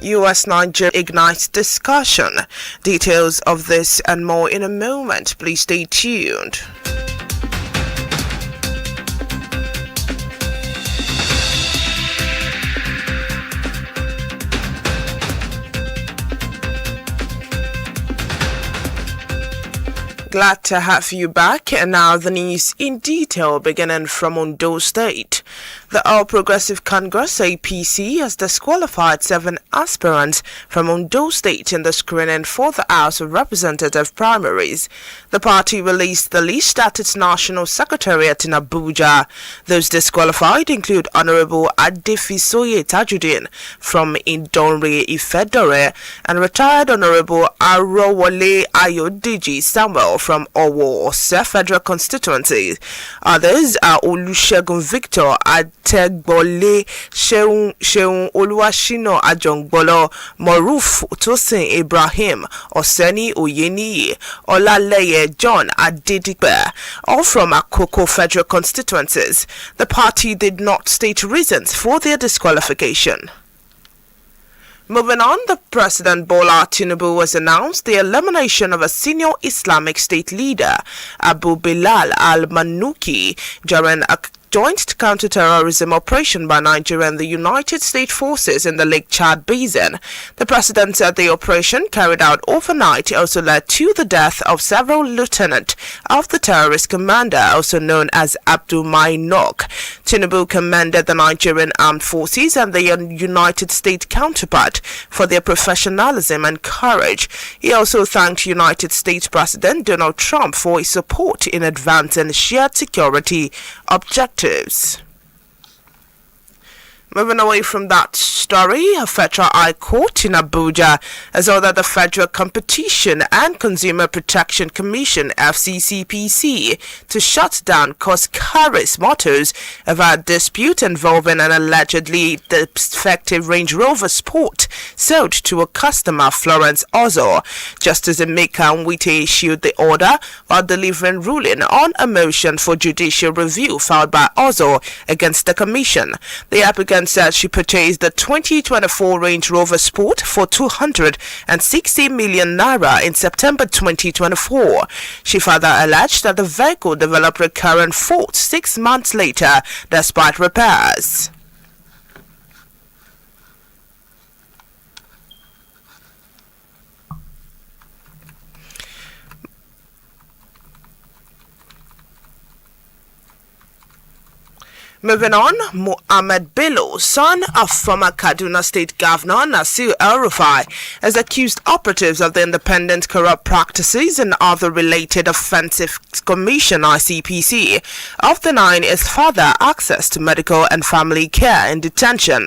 US-Nigeria ignites discussion. Details of this and more in a moment. Please stay tuned. Glad to have you back, and now the news in detail, beginning from Ondo State. The All Progressive Congress APC has disqualified 7 aspirants from Ondo State in the screening for the House of Representative primaries. The party released the list at its National Secretariat in Abuja. Those disqualified include Honorable Adefisoye Tajudeen from Idonre Ifedore and retired Honorable Arowole Ayodiji Samuel from Owo Ose Federal Constituency. Others are Olusegun Victor Ategbole, Sheun Oluwashino Ajongbolo, Moruf Tosin Ibrahim, Oseni Oyeniyi, Olaleye John Adedipe, all from Akoko Federal Constituencies. The party did not state reasons for their disqualification. Moving on, the President Bola Tinubu has announced the elimination of a senior Islamic State leader, Abu Bilal al-Manuki, during a joint counter-terrorism operation by Nigeria and the United States forces in the Lake Chad Basin. The president said the operation carried out overnight also led to the death of several lieutenants of the terrorist commander, also known as Abdul Mainok. Tinubu commended the Nigerian armed forces and the United States counterpart for their professionalism and courage. He also thanked United States President Donald Trump for his support in advancing shared security objectives. Moving away from that story, a Federal High Court in Abuja has ordered the Federal Competition and Consumer Protection Commission (FCCPC) to shut down Coscaris Motors over a dispute involving an allegedly defective Range Rover Sport sold to a customer, Florence Ozo. Justice Emeka Nwite issued the order while delivering ruling on a motion for judicial review filed by Ozo against the commission. The applicant said she purchased the 2024 Range Rover Sport for 260 million naira in September 2024. She further alleged that the vehicle developed recurrent faults 6 months later despite repairs. Moving on, Mohammed Bello, son of former Kaduna State Governor Nasir El-Rufai, has accused operatives of the Independent Corrupt Practices and Other Related Offences Commission (ICPC) of denying his father access to medical and family care in detention.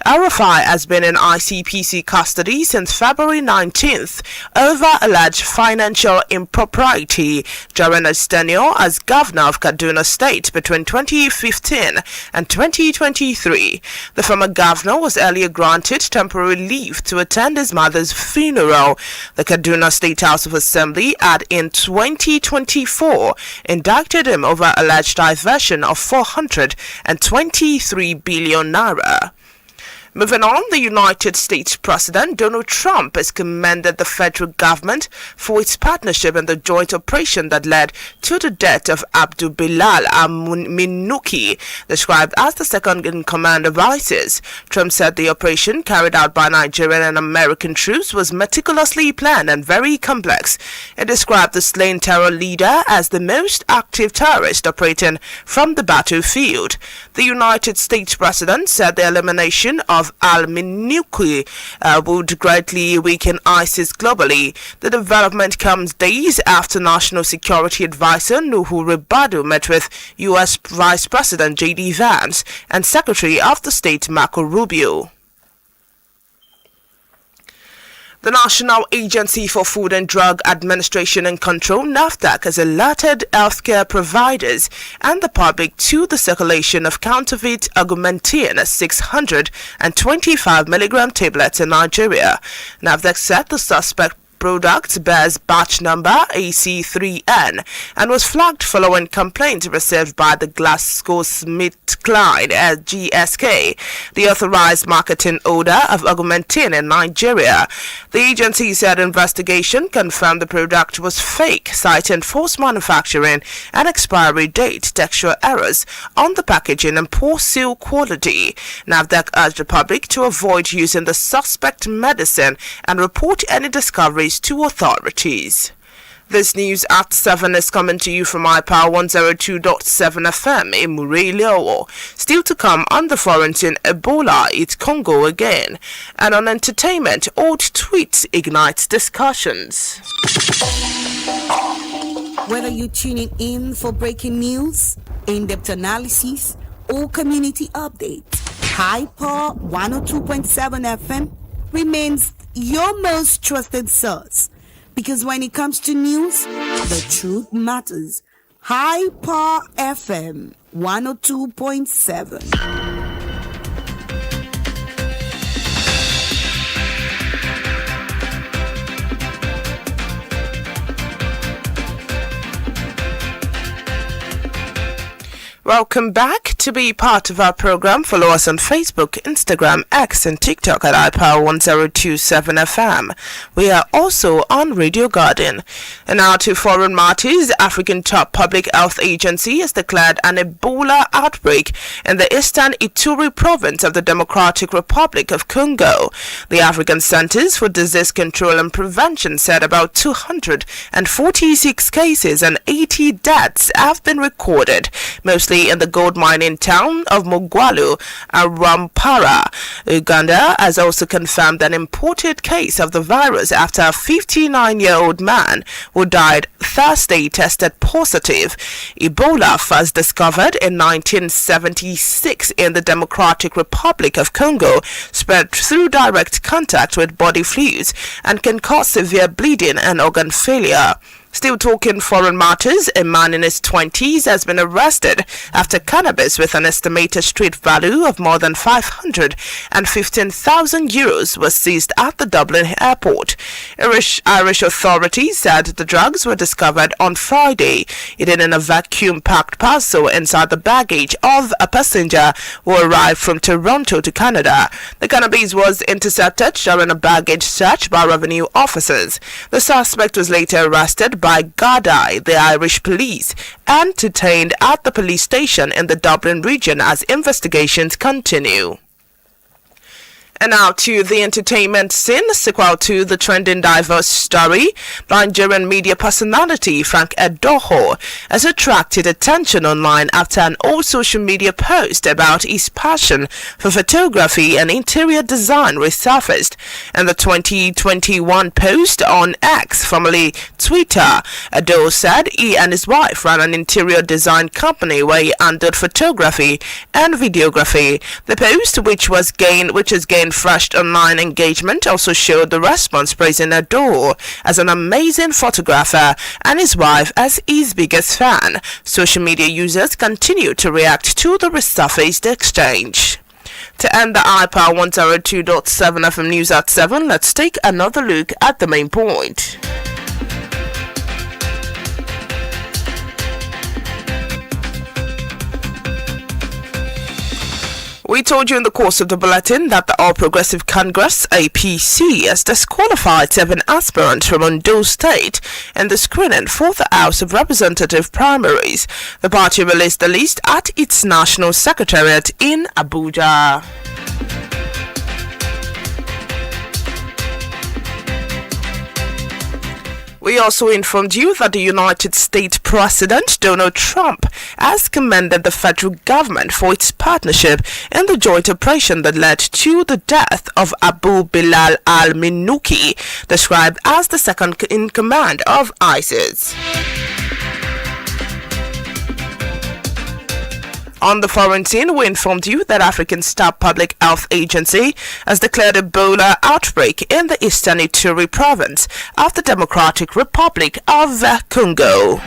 El-Rufai has been in ICPC custody since February 19th over alleged financial impropriety during his tenure as Governor of Kaduna State between 2015 and 2023. The former governor was earlier granted temporary leave to attend his mother's funeral. The Kaduna State House of Assembly had in 2024 indicted him over alleged diversion of 423 billion naira. Moving on, the United States President Donald Trump has commended the federal government for its partnership in the joint operation that led to the death of Abdul Bilal al-Manuki, described as the second in command of ISIS. Trump said the operation carried out by Nigerian and American troops was meticulously planned and very complex. It described the slain terror leader as the most active terrorist operating from the battlefield. The United States President said the elimination of al-Manuki would greatly weaken ISIS globally. The development comes days after National Security Advisor Nuhu Ribadu met with U.S. Vice President J.D. Vance and Secretary of the State Marco Rubio. The National Agency for Food and Drug Administration and Control, NAFDAC, has alerted healthcare providers and the public to the circulation of counterfeit Augmentin 625 milligram tablets in Nigeria. NAFDAC said the suspect product bears batch number AC3N and was flagged following complaints received by the GlaxoSmithKline GSK, the authorized marketing order of Augmentin in Nigeria. The agency said investigation confirmed the product was fake, citing false manufacturing and expiry date, texture errors on the packaging and poor seal quality. NAFDAC urged the public to avoid using the suspect medicine and report any discoveries to authorities. This news at 7 is coming to you from iPower 102.7 FM in Inioluwa. Still to come on the quarantine, Ebola hits Congo again. And on entertainment, old tweets ignite discussions. Whether you're tuning in for breaking news, in-depth analysis, or community updates, Hyper 102.7 FM remains your most trusted source. Because when it comes to news, the truth matters. Hyper FM 102.7. Welcome back. To be part of our program, follow us on Facebook, Instagram, X, and TikTok at iPower 1027 FM. We are also on Radio Garden. And now to foreign matters. African top public health agency has declared an Ebola outbreak in the eastern Ituri province of the Democratic Republic of Congo. The African Centers for Disease Control and Prevention said about 246 cases and 80 deaths have been recorded, mostly in the gold mining town of Mogwalu and Rampara. Uganda has also confirmed an imported case of the virus after a 59-year-old man who died Thursday tested positive. Ebola first discovered in 1976 in the Democratic Republic of Congo, spread through direct contact with body fluids and can cause severe bleeding and organ failure. Still talking foreign matters, a man in his 20s has been arrested after cannabis with an estimated street value of more than 515,000 euros was seized at the Dublin airport. Irish authorities said the drugs were discovered on Friday, hidden in a vacuum-packed parcel inside the baggage of a passenger who arrived from Toronto to Canada. The cannabis was intercepted during a baggage search by revenue officers. The suspect was later arrested by Gardaí, the Irish police, and detained at the police station in the Dublin region as investigations continue. And now to the entertainment scene. Sequel to the trending diverse story, Nigerian media personality Frank Edoho has attracted attention online after an old social media post about his passion for photography and interior design resurfaced. In the 2021 post on X, formerly Twitter, Edoho said he and his wife ran an interior design company where he handled photography and videography. The post, which has gained fresh online engagement, also showed the response praising Edoho as an amazing photographer and his wife as his biggest fan. Social media users continue to react to the resurfaced exchange. To end the iPower 102.7 FM news at 7, let's take another look at the main point. We told you in the course of the bulletin that the All Progressive Congress (APC) has disqualified 7 aspirants from Ondo State in the screening for the House of Representative primaries. The party released the list at its national secretariat in Abuja. We also informed you that the United States President Donald Trump has commended the federal government for its partnership in the joint operation that led to the death of Abu Bilal al-Minuki, described as the second in command of ISIS. On the foreign scene, we informed you that African State Public Health Agency has declared Ebola outbreak in the eastern Ituri province of the Democratic Republic of Congo.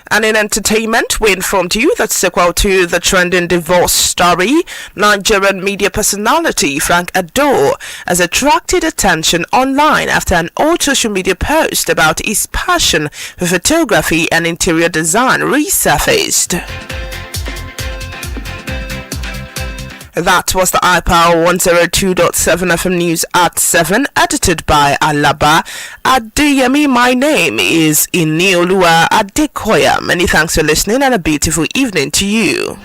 And in entertainment, we informed you that sequel to the trending divorce story, Nigerian media personality Frank Addo has attracted attention online after an old social media post about his passion for photography and interior design resurfaced. That was the iPower 102.7 FM News at 7, edited by Alaba Adeyemi. My name is Inioluwa Adekoya. Many thanks for listening and a beautiful evening to you.